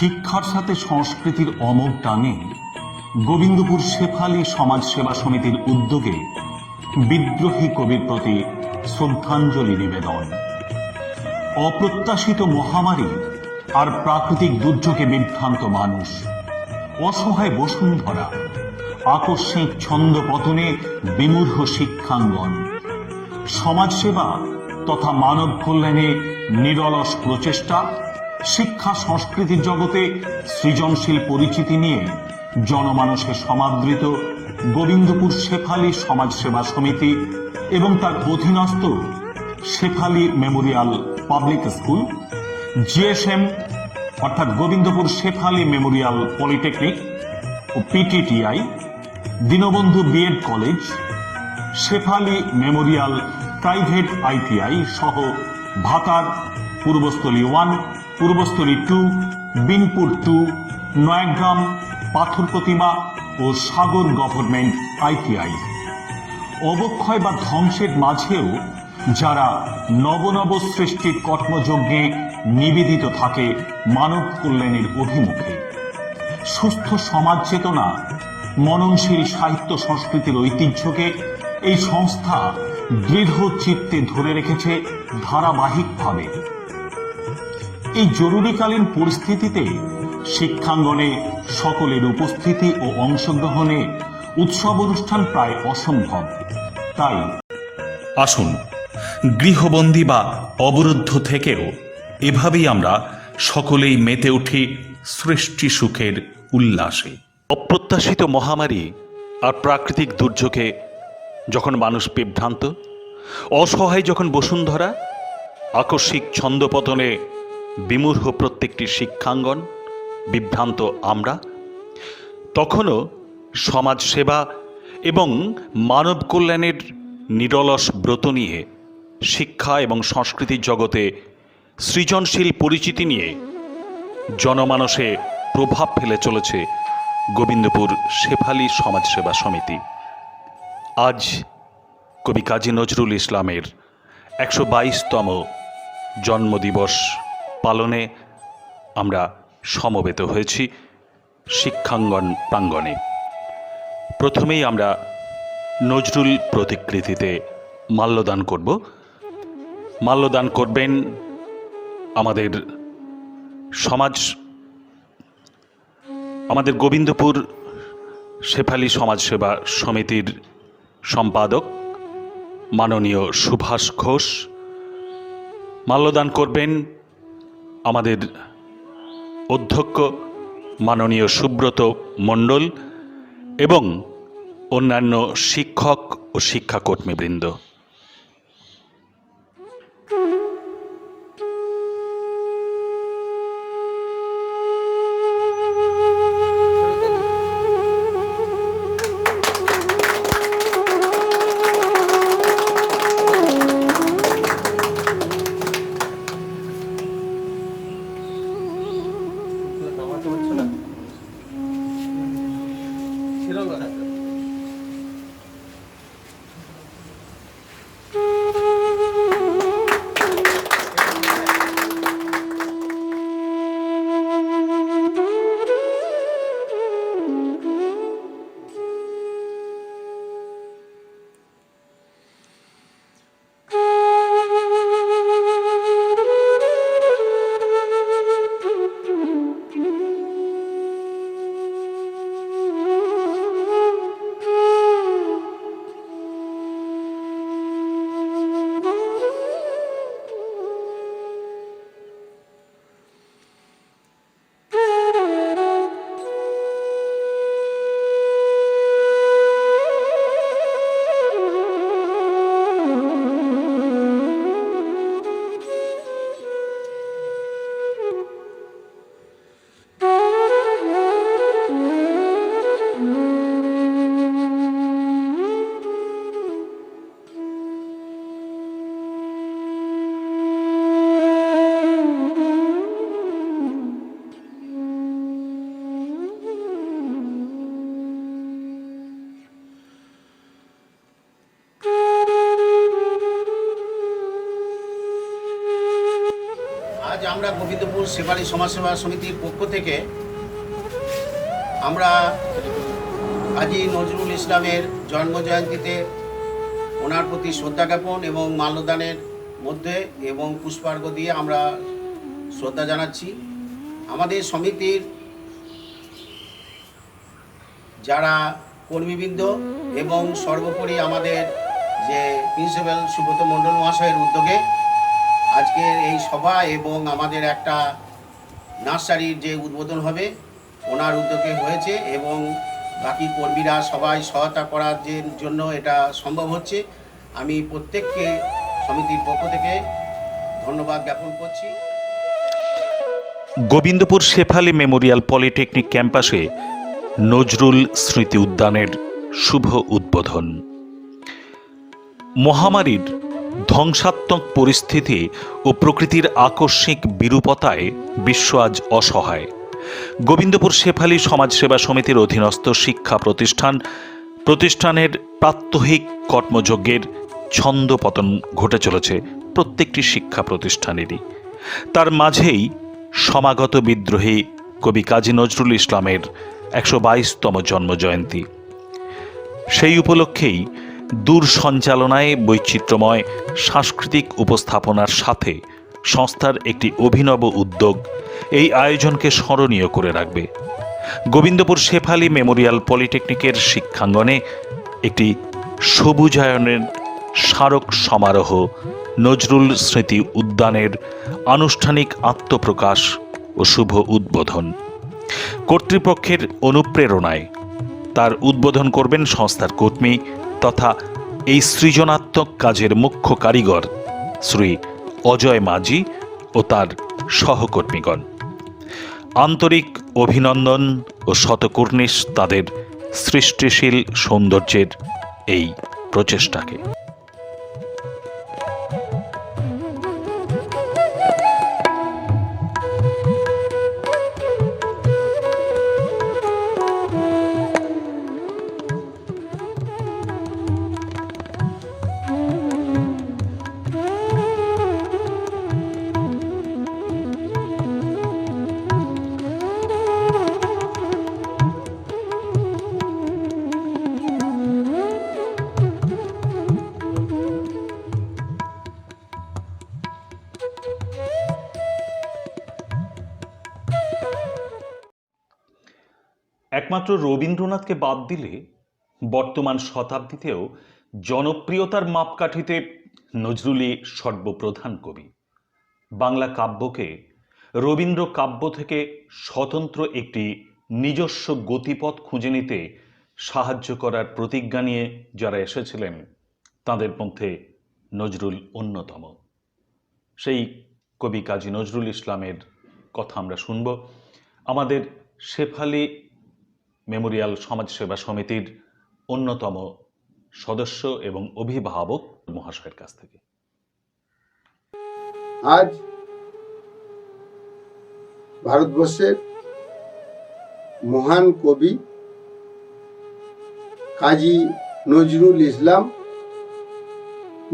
শিক্ষার সাথে সংস্কৃতির অমোঘ টানে গোবিন্দপুর শেফালী সমাজ সেবা সমিতির উদ্যোগে বিদ্রোহী কবির প্রতি শ্রদ্ধাঞ্জলি নিবেদন। অপ্রত্যাশিত মহামারী আর প্রাকৃতিক দুর্যোগে বিভ্রান্ত মানুষ, অসহায় বসুন্ধরা, আকস্মিক ছন্দপতনে বিমূঢ় শিক্ষাঙ্গন, সমাজসেবা তথা মানব কল্যাণে নিরলস প্রচেষ্টা, শিক্ষা সংস্কৃতির জগতে সৃজনশীল পরিচিতি নিয়ে জনমানসে সমাদৃত গোবিন্দপুর শেফালী সমাজ সেবা সমিতি এবং তার অধীনস্থ Shefali memorial public school, GSM অর্থাৎ গোবিন্দপুর শেফালী মেমোরিয়াল পলিটেকনিক ও PTTI, Dinabandhu BEd college, Shefali memorial private ITI সহ ভাতার পূর্বস্থলী 1, পূর্বস্থলী 2, বিনপুর 2, নয়াগ্রাম, পাথর প্রতিমা ও সাগর গভর্নমেন্ট আইটিআই। অবক্ষয় বা ধ্বংসের মাঝেও যারা নবনব সৃষ্টির কর্মযজ্ঞে নিবেদিত থাকে মানব কল্যাণের অভিমুখে, সুস্থ সমাজ চেতনা, মননশীল সাহিত্য সংস্কৃতির ঐতিহ্যকে এই সংস্থা দৃঢ় চিত্তে ধরে রেখেছে ধারাবাহিকভাবে। এই জরুরিকালীন পরিস্থিতিতে শিক্ষাঙ্গনে সকলের উপস্থিতি ও অংশগ্রহণে উৎসব অনুষ্ঠান প্রায় অসম্ভব। তাই আসুন, গৃহবন্দী বা অবরুদ্ধ থেকেও এভাবেই আমরা সকলেই মেতে উঠি সৃষ্টি সুখের উল্লাসে। অপ্রত্যাশিত মহামারী আর প্রাকৃতিক দুর্যোগে যখন মানুষ বিভ্রান্ত, অসহায় যখন বসুন্ধরা, আকস্মিক ছন্দপতনে বিমূঢ় প্রত্যেকটি শিক্ষাঙ্গন, বিভ্রান্ত আমরা, তখনও সমাজ সেবা এবং মানব কল্যাণের নিরলস ব্রত নিয়ে শিক্ষা এবং সংস্কৃতির জগতে সৃজনশীল পরিচিতি নিয়ে জনমানসে প্রভাব ফেলে চলেছে গোবিন্দপুর শেফালী সমাজ সেবা সমিতি। আজ কবি কাজী নজরুল ইসলামের 122তম জন্মদিবস পালনে আমরা সমবেত হয়েছি শিক্ষাঙ্গন প্রাঙ্গণে। প্রথমেই আমরা নজরুল প্রতিকৃতিতে মাল্যদান করব। মাল্যদান করবেন আমাদের গোবিন্দপুর শেফালী সমাজ সেবা সমিতির সম্পাদক মাননীয় সুভাষ ঘোষ। মাল্যদান করবেন আমাদের অধ্যক্ষ মাননীয় সুব্রত মণ্ডল এবং অন্যান্য শিক্ষক ও শিক্ষাকর্মীবৃন্দ। আমরা গোবিন্দপুর শেফালি সমাজসেবা সমিতির পক্ষ থেকে আমরা কাজী নজরুল ইসলামের জন্মজয়ন্তীতে ওনার প্রতি শ্রদ্ধা জ্ঞাপন এবং মাল্যদানের মধ্যে এবং পুষ্পার্ঘ্য দিয়ে আমরা শ্রদ্ধা জানাচ্ছি। আমাদের সমিতির যারা কর্মীবৃন্দ এবং সর্বোপরি আমাদের যে প্রিন্সিপাল সুব্রত মণ্ডল মহাশয়ের উদ্যোগে আজকের এই সভা এবং আমাদের একটা নার্সারির যে উদ্বোধন হবে ওনার উদ্যোগে হয়েছে এবং বাকি কর্মীরা সবাই সহায়তা করার জন্য এটা সম্ভব হচ্ছে। আমি প্রত্যেককে সমিতির পক্ষ থেকে ধন্যবাদ জ্ঞাপন করছি। গোবিন্দপুর শেফালি মেমোরিয়াল পলিটেকনিক ক্যাম্পাসে নজরুল স্মৃতি উদ্যানের শুভ উদ্বোধন। মহামারীর ধ্বংসাত্মক পরিস্থিতি ও প্রকৃতির আকস্মিক বিরূপতায় বিশ্ব আজ অসহায়। গোবিন্দপুর শেফালি সমাজসেবা সমিতির অধীনস্থ শিক্ষা প্রতিষ্ঠানের প্রাত্যহিক কর্মযজ্ঞের ছন্দপতন ঘটে চলেছে প্রত্যেকটি শিক্ষা প্রতিষ্ঠানেরই। তার মাঝেই সমাগত বিদ্রোহী কবি কাজী নজরুল ইসলামের 122তম জন্মজয়ন্তী। সেই উপলক্ষেই দূর সঞ্চালনায় বৈচিত্র্যময় সাংস্কৃতিক উপস্থাপনার সাথে সংস্থার একটি অভিনব উদ্যোগ এই আয়োজনকে স্মরণীয় করে রাখবে। গোবিন্দপুর শেফালি মেমোরিয়াল পলিটেকনিকের শিক্ষাঙ্গনে একটি সবুজায়নের স্মারক সমারোহ নজরুল স্মৃতি উদ্যানের আনুষ্ঠানিক আত্মপ্রকাশ ও শুভ উদ্বোধন। কর্তৃপক্ষের অনুপ্রেরণায় তার উদ্বোধন করবেন সংস্থার কর্মী তথা এই সৃজনাত্মক কাজের মুখ্য কারিগর শ্রী অজয় মাঝি ও তার সহকর্মীগণ। আন্তরিক অভিনন্দন ও শতকুর্নিশ তাদের সৃষ্টিশীল সৌন্দর্যের এই প্রচেষ্টাকে। একমাত্র রবীন্দ্রনাথকে বাদ দিলে বর্তমান শতাব্দীতেও জনপ্রিয়তার মাপকাঠিতে নজরুলই সর্বপ্রধান কবি। বাংলা কাব্যকে রবীন্দ্র কাব্য থেকে স্বতন্ত্র একটি নিজস্ব গতিপথ খুঁজে নিতে সাহায্য করার প্রতিজ্ঞা নিয়ে যারা এসেছিলেন তাদের মধ্যে নজরুল অন্যতম। সেই কবি কাজী নজরুল ইসলামের কথা আমরা শুনব আমাদের শেফালি মেমোরিয়াল সমাজসেবা সমিতির অন্যতম সদস্য এবং অভিভাবক মহাশয়ের কাছ থেকে। আজ ভারতবর্ষের মহান কবি কাজী নজরুল ইসলাম,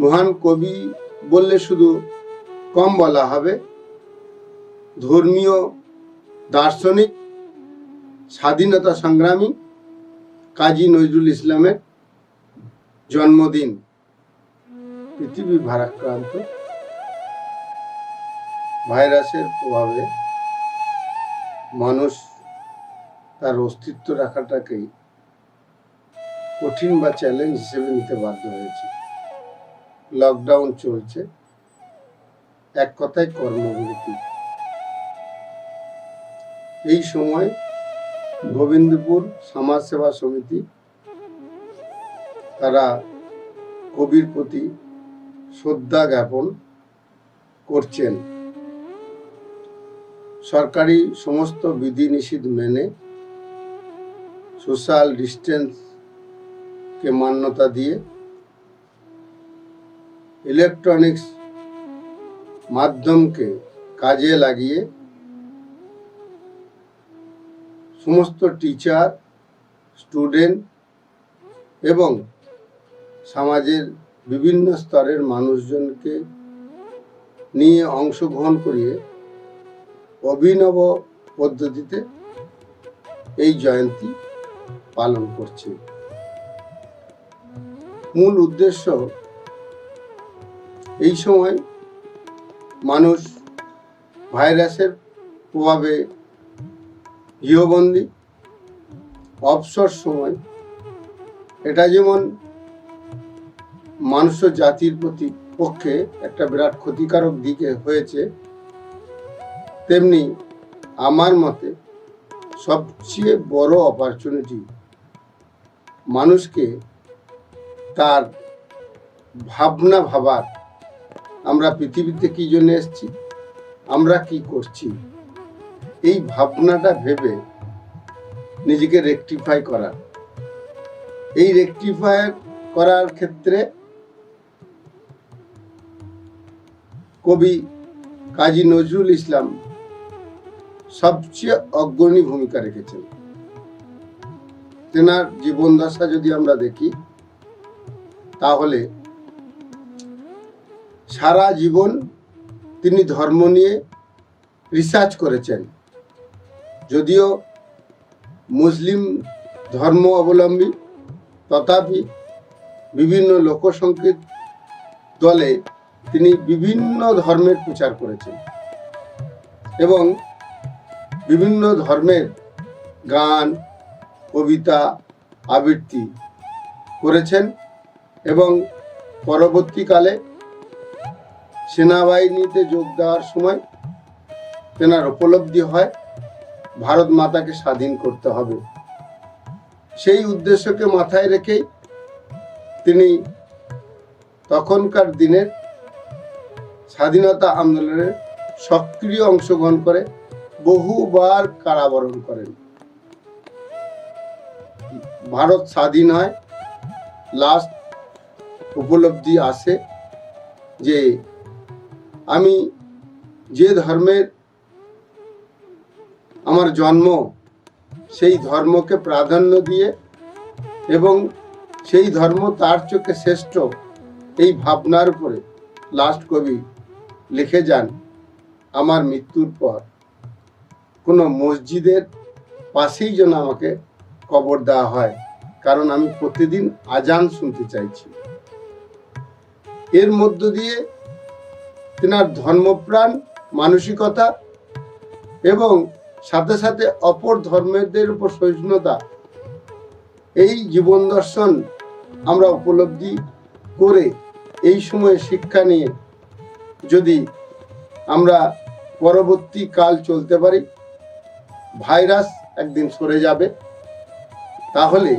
মহান কবি বললে শুধু কম বলা হবে, ধর্মীয় দার্শনিক স্বাধীনতা সংগ্রামী কাজী নজরুল ইসলামের জন্মদিন। পৃথিবী ভারাক্রান্ত ভাইরাসের প্রভাবে মানুষ তার অস্তিত্ব রাখাটাকেই কঠিন বা চ্যালেঞ্জ হিসেবে নিতে বাধ্য হয়েছে। লকডাউন চলছে, এক কথায় কর্মবিরতি। এই সময় গোবিন্দপুর সমাজসেবা সমিতি তারা কবির প্রতি শ্রদ্ধা জ্ঞাপন করছেন। সরকারি সমস্ত বিধিনিষেধ মেনে সোশ্যাল ডিস্টেন্সকে মান্যতা দিয়ে ইলেকট্রনিক্স মাধ্যমকে কাজে লাগিয়ে সমস্ত টিচার, স্টুডেন্ট এবং সমাজের বিভিন্ন স্তরের মানুষজনকে নিয়ে অংশগ্রহণ করিয়ে অভিনব পদ্ধতিতে এই জয়ন্তী পালন করছে। মূল উদ্দেশ্য, এই সময় মানুষ ভাইরাসের প্রভাবে গৃহবন্দী, অবসর সময়, এটা যেমন মানুষ জাতির পক্ষে একটা বিরাট ক্ষতিকারক দিকে হয়েছে, তেমনি আমার মতে সবচেয়ে বড় অপরচুনিটি মানুষকে তার ভাবনা ভাবার, আমরা পৃথিবীতে কি জন্য এসেছি, আমরা কি করছি, এই ভাবনাটা ভেবে নিজেকে রেকটিফাই করা। এই রেকটিফাই করার ক্ষেত্রে কবি কাজী নজরুল ইসলাম সবচেয়ে অগ্রণী ভূমিকা রেখেছেন। তেনার জীবন দশা যদি আমরা দেখি, তাহলে সারা জীবন তিনি ধর্ম নিয়ে রিসার্চ করেছেন। যদিও মুসলিম ধর্ম অবলম্বী, তথাপি বিভিন্ন লোকসঙ্গীত দলে তিনি বিভিন্ন ধর্মের প্রচার করেছেন এবং বিভিন্ন ধর্মের গান, কবিতা, আবৃত্তি করেছেন এবং পরবর্তীকালে সেনাবাহিনীতে যোগ দেওয়ার সময় তেনার উপলব্ধি হয় ভারত মাতাকে স্বাধীন করতে হবে। সেই উদ্দেশ্যকে মাথায় রেখেই তিনি তখনকার দিনের স্বাধীনতা আন্দোলনের সক্রিয় অংশগ্রহণ করে বহুবার কারাবরণ করেন। ভারত স্বাধীন হয়, লাস্ট উপলব্ধি আসে যে আমি যে ধর্মের আমার জন্ম, সেই ধর্মকে প্রাধান্য দিয়ে এবং সেই ধর্ম তার চোখে শ্রেষ্ঠ, এই ভাবনার উপরে লাস্ট কবি লিখে যান, আমার মৃত্যুর পর কোনো মসজিদের পাশেই যেন আমাকে কবর দেওয়া হয়, কারণ আমি প্রতিদিন আজান শুনতে চাইছি। এর মধ্য দিয়ে তেনার ধর্মপ্রাণ মানসিকতা এবং সাথে সাথে অপর ধর্মের উপর সহিষ্ণুতা, এই জীবন দর্শন আমরা উপলব্ধি করে এই সময়ে শিক্ষা নিয়ে যদি আমরা পরবর্তী কাল চলতে পারি, ভাইরাস একদিন সরে যাবে, তাহলে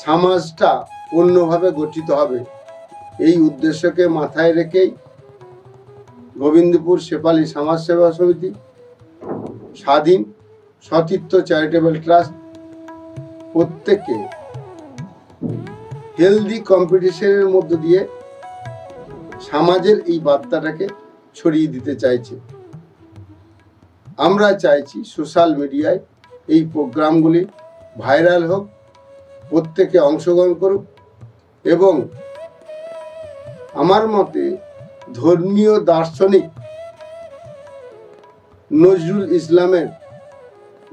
সমাজটা অন্যভাবে গঠিত হবে। এই উদ্দেশ্যকে মাথায় রেখেই গোবিন্দপুর শেফালি সমাজসেবা সমিতি, স্বাধীন সতীর্থ চ্যারিটেবল ট্রাস্ট প্রত্যেকে হেলদি কম্পিটিশনের মধ্য দিয়ে সমাজের এই বার্তাটাকে ছড়িয়ে দিতে চাইছে। আমরা চাইছি সোশ্যাল মিডিয়ায় এই প্রোগ্রামগুলি ভাইরাল হোক, প্রত্যেকে অংশগ্রহণ করুক এবং আমার মতে ধর্মীয় দার্শনিক নজরুল ইসলামের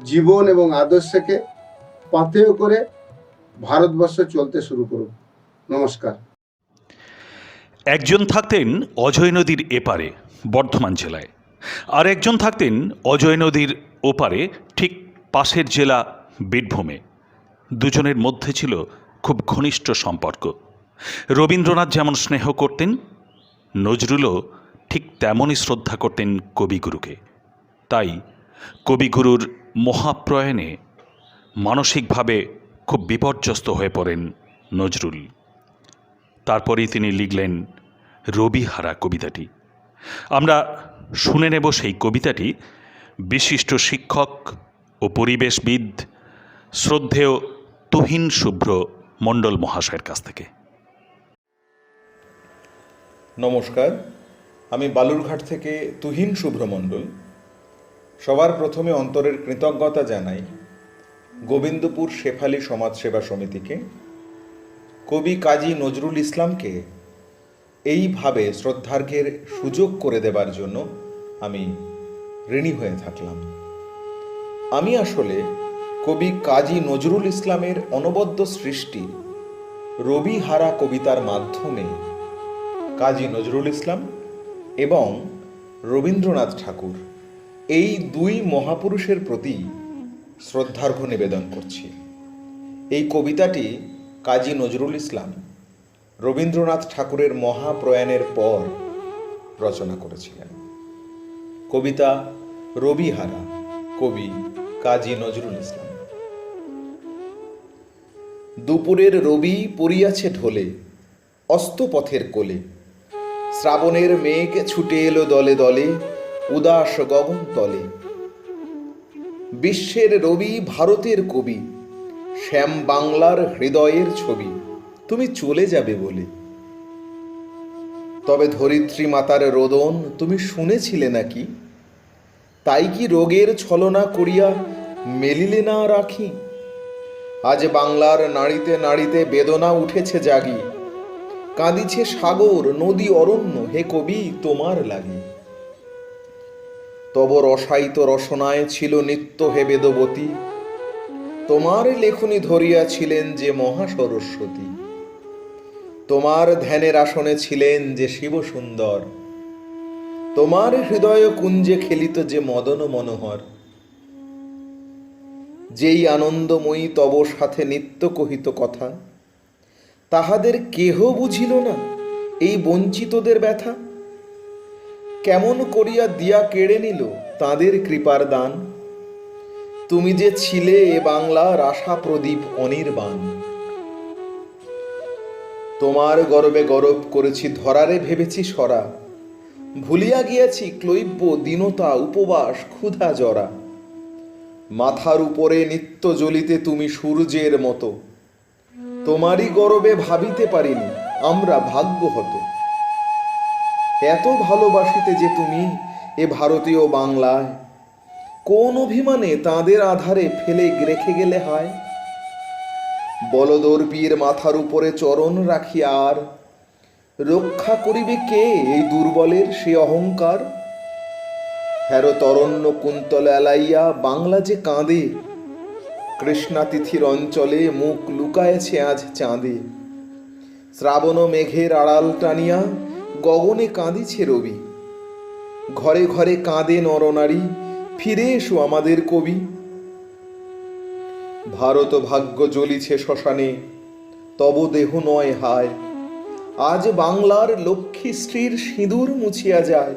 জীবন এবং আদর্শকে পাথেয় করে ভারতবর্ষ চলতে শুরু করুক। নমস্কার। একজন থাকতেন অজয় নদীর এপারে বর্ধমান জেলায়, আর একজন থাকতেন অজয় নদীর ওপারে ঠিক পাশের জেলা বীরভূমে। দুজনের মধ্যে ছিল খুব ঘনিষ্ঠ সম্পর্ক। রবীন্দ্রনাথ যেমন স্নেহ করতেন, নজরুলও ঠিক তেমনই শ্রদ্ধা করতেন কবিগুরুকে। তাই কবিগুরুর মহাপ্রয়াণে মানসিকভাবে খুব বিপর্যস্ত হয়ে পড়েন নজরুল। তারপরেই তিনি লিখলেন রবিহারা কবিতাটি। আমরা শুনে নেব সেই কবিতাটি বিশিষ্ট শিক্ষক ও পরিবেশবিদ শ্রদ্ধেয় তুহিন শুভ্র মণ্ডল মহাশয়ের কাছ থেকে। নমস্কার, আমি বালুরঘাট থেকে তুহিন শুভ্র মণ্ডল। সবার প্রথমে অন্তরের কৃতজ্ঞতা জানাই গোবিন্দপুর শেফালি সমাজসেবা সমিতিকে, কবি কাজী নজরুল ইসলামকে এইভাবে শ্রদ্ধার্ঘ্যের সুযোগ করে দেবার জন্য আমি ঋণী হয়ে থাকলাম। আমি আসলে কবি কাজী নজরুল ইসলামের অনবদ্য সৃষ্টি রবিহারা কবিতার মাধ্যমে কাজী নজরুল ইসলাম এবং রবীন্দ্রনাথ ঠাকুর এই দুই মহাপুরুষের প্রতি শ্রদ্ধার্ঘ্য নিবেদন করছি। এই কবিতাটি কাজী নজরুল ইসলাম রবীন্দ্রনাথ ঠাকুরের মহাপ্রয়াণের পর রচনা করেছিলেন। কবিতা রবিহারা, কবি কাজী নজরুল ইসলাম। দুপুরের রবি পড়িয়াছে ঢলে, অস্তপথের কোলে, শ্রাবণের মেঘ ছুটে এলো দলে দলে, উদাস গগন তলে। বিশ্বের রবি ভারতের কবি, শ্যাম বাংলার হৃদয়ের ছবি, তুমি চলে যাবে বলে। তবে ধরিত্রী মাতার রোদন তুমি শুনেছিলে নাকি? তাই কি রোগের ছলনা করিয়া মেলিলে না রাখি? আজ বাংলার নাড়িতে নাড়িতে বেদনা উঠেছে জাগি, কাঁদিছে সাগর নদী অরণ্য, হে কবি তোমার লাগি। তব রসায়িত রসনায় ছিল নিত্য হে বেদবতী, তোমার লেখনী ধরিয়াছিলেন যে মহা সরস্বতী। তোমার ধ্যানের আসনে ছিলেন যে শিব সুন্দর, তোমার হৃদয় কুঞ্জে খেলিত যে মদন মনোহর। যেই আনন্দময়ী তব সাথে নিত্য কহিত কথা, তাহাদের কেহ বুঝিল না এই বঞ্চিতদের ব্যথা। কেমন করিয়া দিয়া কেড়ে নিল তাদের কৃপার দান, তুমি যে ছিলে এ বাংলার আশা প্রদীপ অনির্বাণ। তোমার গর্বে গরব করেছি ধরারে ভেবেছি সরা, ভুলিয়া গিয়াছি ক্লৈব্য দীনতা উপবাস ক্ষুধা জরা। মাথার উপরে নিত্য জ্বলিতে তুমি সূর্যের মতো, তোমারই গরবে ভাবিতে পারিনি আমরা ভাগ্য হতো। এত ভালোবাসিতে যে তুমি এ ভারতীয় বাংলায়, কোন অভিমানে তাদের আধারে ফেলে রেখে গেলে হায়। বলদর্পীর মাথার উপরে চরণ রাখিয়া আর রক্ষা করিবে কে এই দুর্বলের সে অহংকার। হেরো তরণ্য কুন্তল এলাইয়া বাংলা যে কাঁদে, কৃষ্ণা তিথির অঞ্চলে মুখ লুকায়েছে আজ চাঁদে। শ্রাবণ মেঘের আড়াল টানিয়া গগনে কাঁদিছে রবি, ঘরে ঘরে কাঁদে নরনারী, ফিরে এসো আমাদের কবি। ভারত ভাগ্য জ্বলিছে শ্মশানে, তব দেহ নয় হায়। আজ বাংলার লক্ষ্মী স্ত্রীর সিঁদুর মুছিয়া যায়,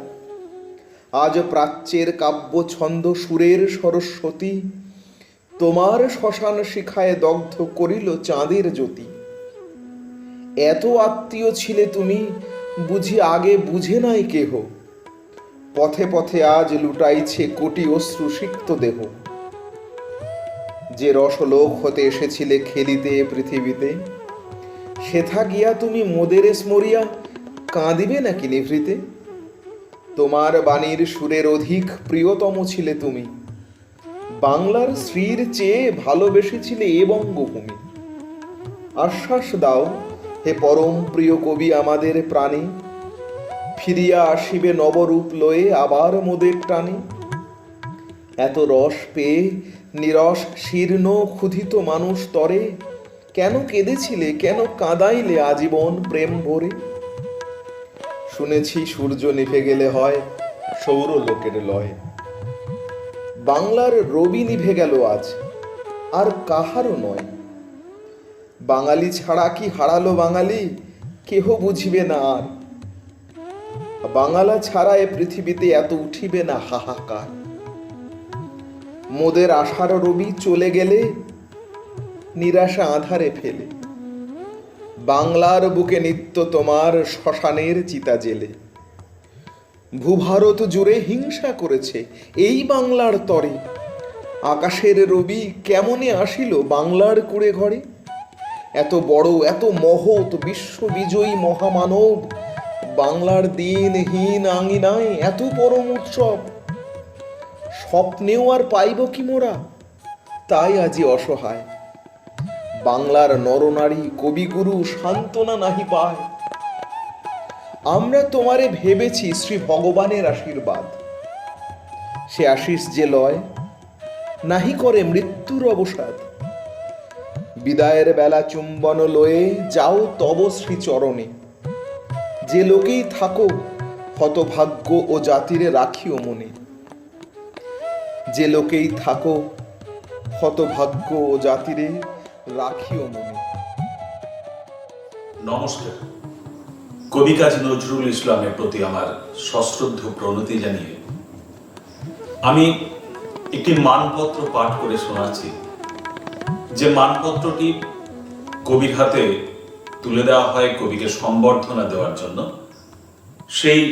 আজ প্রাচ্যের কাব্য ছন্দ সুরের সরস্বতী, তোমার শ্মশান শিখায় দগ্ধ করিল চাঁদের জ্যোতি। এত আত্মীয় ছিলে তুমি বুঝি আগে বুঝে নাই কেহ, পথে পথে আজ লুটাইছে কোটি অশ্রু সিক্ত দেহ। যে রসলোক হতে এসেছিলে খেলিতে পৃথিবীতে, সেথা গিয়া তুমি মোদের স্মরিয়া কাঁদিবে নাকি নিভৃতে। তোমার বাণীর সুরের অধিক প্রিয়তম ছিলে তুমি, বাংলার শ্রীর চেয়ে ভালোবেসেছিলে এ বঙ্গভূমি। আশ্বাস দাও হে পরম প্রিয় কবি আমাদের প্রাণে, ফিরিয়া আসিবে নবরূপ লয়ে আবার মোদের টানে। এত রস পেয়ে নিরস শীর্ণ ক্ষুধিত মানুষ তরে, কেন কেঁদেছিলে কেন কাঁদাইলে আজীবন প্রেম ভরে। শুনেছি সূর্য নিভে গেলে হয় সৌর লোকের লয়, বাংলার রবি নিভে গেল আজ আর কাহারও নয়। বাঙালি ছাড়া কি হারালো বাঙালি, কেহ বুঝিবে না আর। বাঙালা ছাড়া এ পৃথিবীতে এত উঠিবে না হাহাকার। মোদের আশার রবি চলে গেলে নিরাশা আধারে ফেলে, বাংলার বুকে নিত্য তোমার শ্মশানের চিতা জেলে। ভূভারত জুড়ে হিংসা করেছে এই বাংলার তরে, আকাশের রবি কেমনে আসিল বাংলার কুড়ে ঘরে। এত বড় এত মহৎ বিশ্ববিজয়ী মহামানব, বাংলার দিনহীন আঙিনায় এত পরম উৎসব। স্বপ্নেও আর পাইব কি মোরা, তাই আজি অসহায়। বাংলার নরনারী কবিগুরু সান্ত্বনা নাহি পায়। আমরা তোমারে ভেবেছি শ্রী ভগবানের আশীর্বাদ, সে আশিস যে লয়, নাহি করে মৃত্যুর অবসাদ। বিদায়ের বেলা চুম্বন লয়ে যাও তব শ্রীচরণে, যে লোকেই থাকো হতভাগ্য ও জাতিরে রাখিও মনে। যে লোকেই থাকো হতভাগ্য ও জাতিরে রাখিও মনে। নমস্কার। কবি কাজী নজরুল ইসলামের প্রতি আমার সশ্রদ্ধ প্রণতি জানিয়ে আমি একটি মানপত্র পাঠ করে শোনাচ্ছি, যে মানপত্রটি কবির হাতে তুলে দেওয়া হয় কবিকে সম্বর্ধনা দেওয়ার জন্য। সেই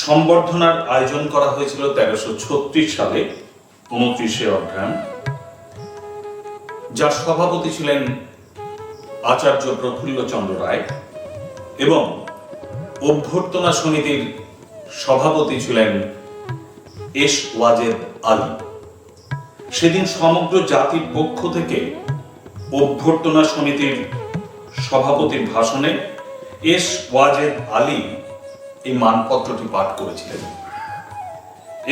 সম্বর্ধনার আয়োজন করা হয়েছিল 1336 সালে 29শে অঘ্রাণ, যার সভাপতি ছিলেন আচার্য প্রফুল্লচন্দ্র রায় এবং অভ্যর্থনা সমিতির সভাপতি ছিলেন এস ওয়াজেদ আলী। সেদিন সমগ্র জাতির পক্ষ থেকে অভ্যর্থনা সমিতির সভাপতির ভাষণে এস ওয়াজেদ আলী এই মানপত্রটি পাঠ করেছিলেন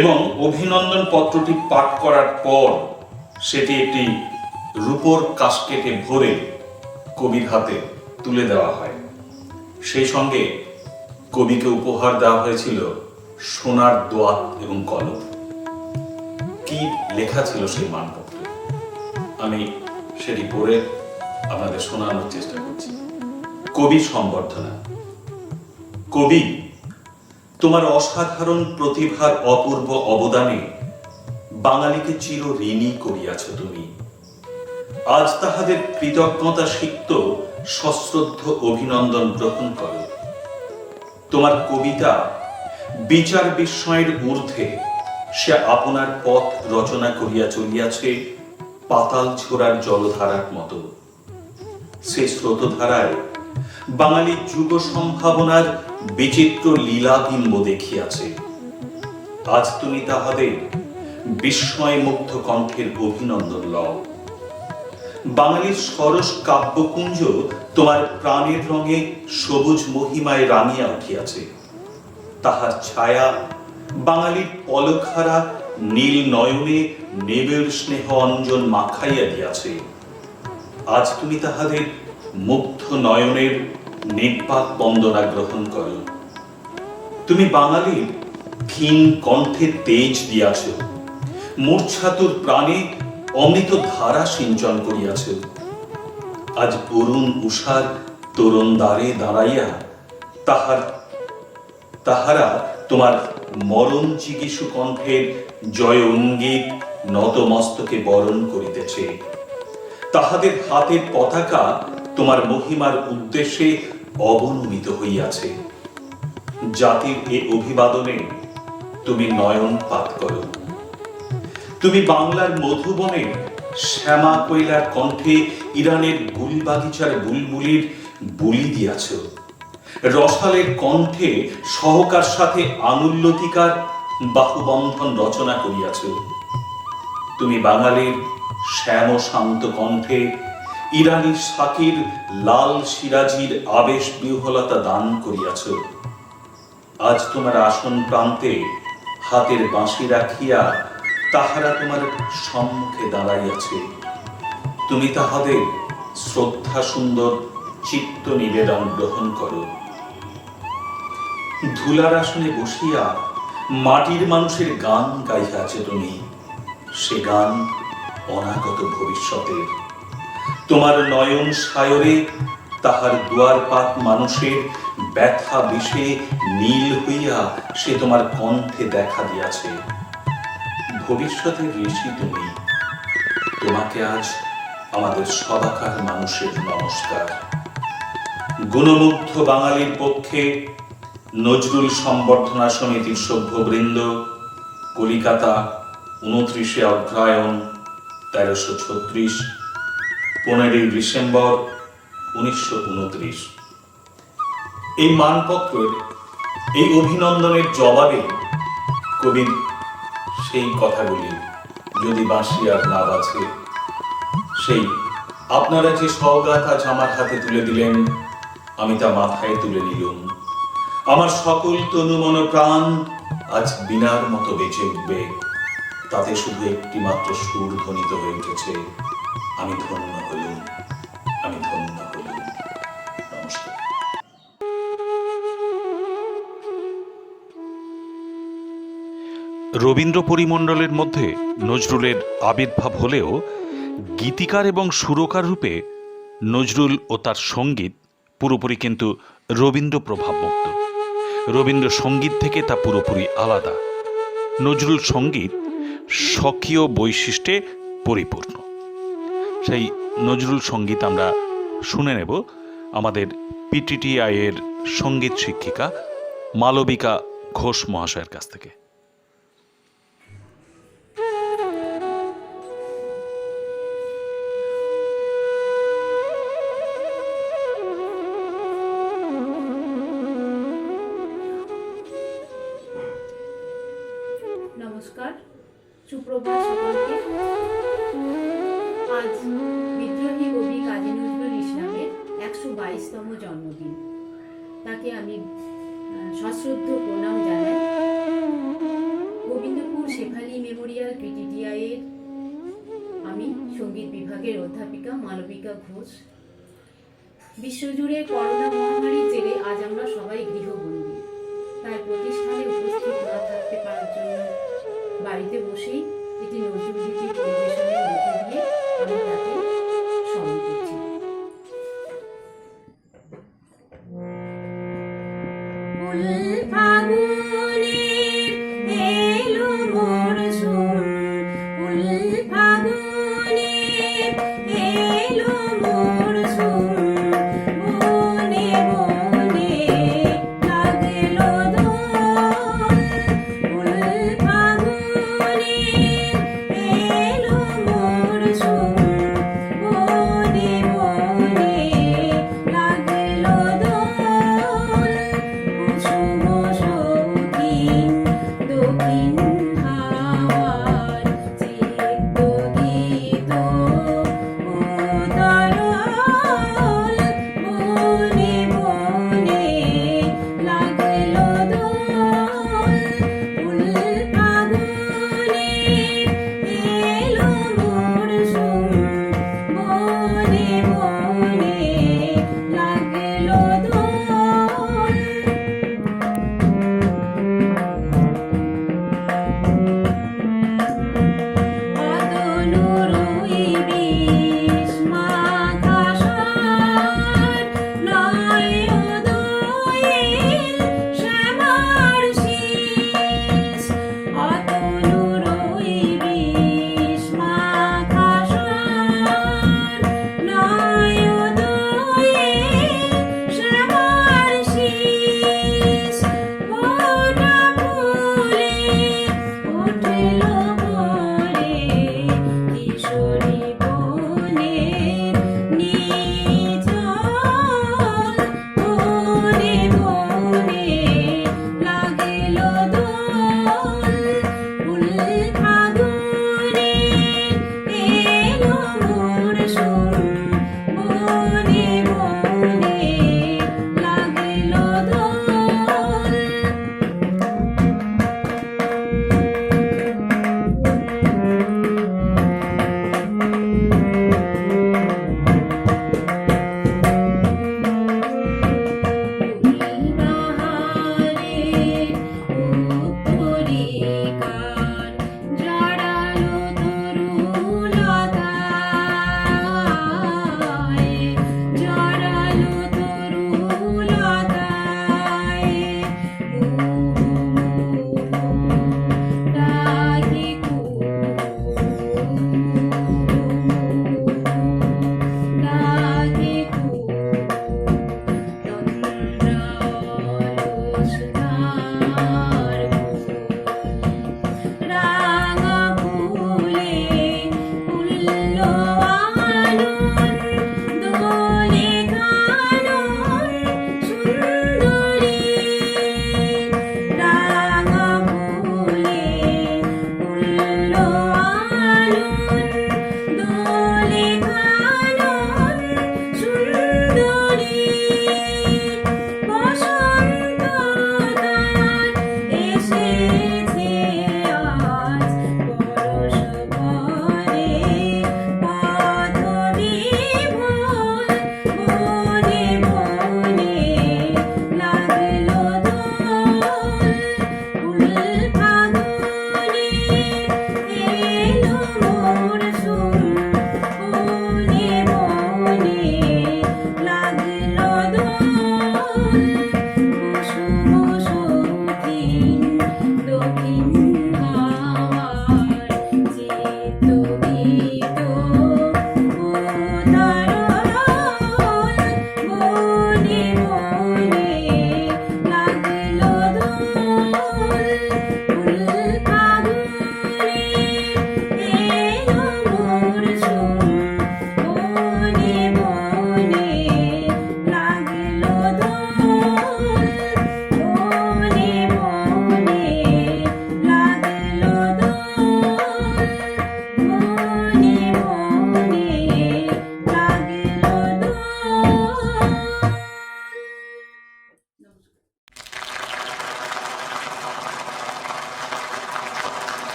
এবং অভিনন্দন পত্রটি পাঠ করার পর সেটি একটি রূপোর কাস্কেটে ভরে কবির হাতে তুলে দেওয়া হয়। সেই সঙ্গে কবিকে উপহার দেওয়া হয়েছিল সোনার দোয়াত এবং কলম। কি লেখা ছিল সেই মানপত্রে আমি সেটি পড়ে আপনাদের শোনানোর চেষ্টা করছি। কবি সম্বর্ধনা। কবি, তোমার অসাধারণ প্রতিভার অপূর্ব অবদানে বাঙালিকে চির ঋণী করিয়াছ তুমি। আজ তাহাদের কৃতজ্ঞতা সিক্ত সশ্রদ্ধ অভিনন্দন গ্রহণ করো। তোমার কবিতা বিচার বিস্ময়ের ঊর্ধ্বে, সে আপনার পথ রচনা করিয়া চলিয়াছে পাতাল ছোড়ার জলধারার মতো। সে স্রোতধারায় বাঙালি যুগ সম্ভাবনার বিচিত্র লীলাবিম্ব দেখিয়াছে। আজ তুমি তাহাদের বিস্ময় মুগ্ধ কণ্ঠের অভিনন্দন লও। বাঙালির সরস কাব্যকুঞ্জ তোমার প্রাণের রঙে সবুজ মহিমায় রাঙিয়া উঠিয়াছে। তাহার ছায়া বাঙালির পলকহারা নীল নয়নে নেবের স্নেহ অঞ্জন মাখাইয়া দিয়াছে। আজ তুমি তাহাদের মুগ্ধ নয়নের নির্বাক বন্দনা গ্রহণ করো। তুমি বাঙালির ক্ষীণ কণ্ঠে তেজ দিয়াছ, মূর্ছাতুর প্রাণে অমৃত ধারা সিঞ্চন করিয়াছ। আজ অরুণ উষার তরুণ দ্বারে দাঁড়াইয়া তাহারা তোমার মরণ চিকিৎসু কণ্ঠের জয় অঙ্গিক নতমস্তকে বরণ করিতেছে। তাহাদের হাতের পতাকা তোমার মহিমার উদ্দেশ্যে অবনমিত হইয়াছে। জাতির এ অভিবাদনে তুমি নয়নপাত করো। তুমি বাংলার মধুবনে শ্যামা কৈলার কণ্ঠে ইরানের গুলবাগিচার বুলবুলির বুলি দিয়াছ। রসালের কণ্ঠে সহকার সাথে আঙুল্যতিকার বাহুবন্ধন রচনা করিয়াছ। তুমি বাঙালির শ্যাম শান্ত কণ্ঠে ইরানি শাকির লাল সিরাজির আবেশ বিহ্বলতা দান করিয়াছ। আজ তোমার আসন প্রান্তে হাতের বাঁশি রাখিয়া তাহারা তোমার সম্মুখে দাঁড়াইয়াছে। তুমি তাহাদের শ্রদ্ধা সুন্দর চিত্ত নিবেদন গ্রহণ করো। ধুলার আসনে বসিয়া মাটির মানুষের গান গাইয়াছে তুমি। সে গান অনাগত ভবিষ্যতের। তোমার নয়ন সায়রে তাহার দুয়ারপাত মানুষের ব্যথা বিষে নীল হইয়া সে তোমার কণ্ঠে দেখা দিয়াছে। ভবিষ্যতের ঋষি তুমি। তোমাকে আজ আমাদের সবাকার মানুষের নমস্কার। গুণমুগ্ধ বাঙালির পক্ষে নজরুল সম্বর্ধনা সমিতির সভ্যবৃন্দ, কলিকাতা, 29শে অগ্রহায়ণ 1336, 15ই ডিসেম্বর 1929। এই মানপত্রের এই অভিনন্দনের জবাবে কবির সেই কথাগুলি, যদি বাঁশি আর না বাজে, সেই আপনারা যে সওগাত আজ আমার হাতে তুলে দিলেন, আমি তা মাথায় তুলে নিলুম। আমার সকল তনু মন প্রাণ আজ বিনার মতো বেঁচে উঠবে, তাতে শুধু একটি মাত্র সুর ধ্বনিত হয়ে উঠেছে, আমি ধন্য হলুম, আমি ধন্য হলুম। নমস্কার। রবীন্দ্র পরিমণ্ডলের মধ্যে নজরুলের আবির্ভাব হলেও গীতিকার এবং সুরকার রূপে নজরুল ও তার সঙ্গীত পুরোপুরি কিন্তু রবীন্দ্র প্রভাবমুক্ত। রবীন্দ্র সঙ্গীত থেকে তা পুরোপুরি আলাদা। নজরুল সঙ্গীত স্বকীয় বৈশিষ্ট্যে পরিপূর্ণ। সেই নজরুল সঙ্গীত আমরা শুনে নেব আমাদের পিটিটিআই এর সঙ্গীত শিক্ষিকা মালবিকা ঘোষ মহাশয়ের কাছ থেকে। নমস্কার, সুপ্রভাত সকলকে। আজ বিদ্রোহী কবি কাজী নজরুল ইসলামের 122তম জন্মদিন। তাকে আমি সশ্রদ্ধ প্রণাম জানাই। গোবিন্দপুর শেফালি মেমোরিয়াল পিটিটিআই এর আমি সঙ্গীত বিভাগের অধ্যাপিকা মালবিকা ঘোষ। বিশ্বজুড়ে করোনা মহামারীর জেরে আজ আমরা সবাই গৃহবন্দী। তাই প্রতিষ্ঠানে উপস্থিত না থাকতে পারার জন্য বাড়িতে বসেই এটি নজরুলগীতি পরিবেশনের মধ্যে দিয়ে আমি তাকে স্মরণ করছি। ফুল ফাগুন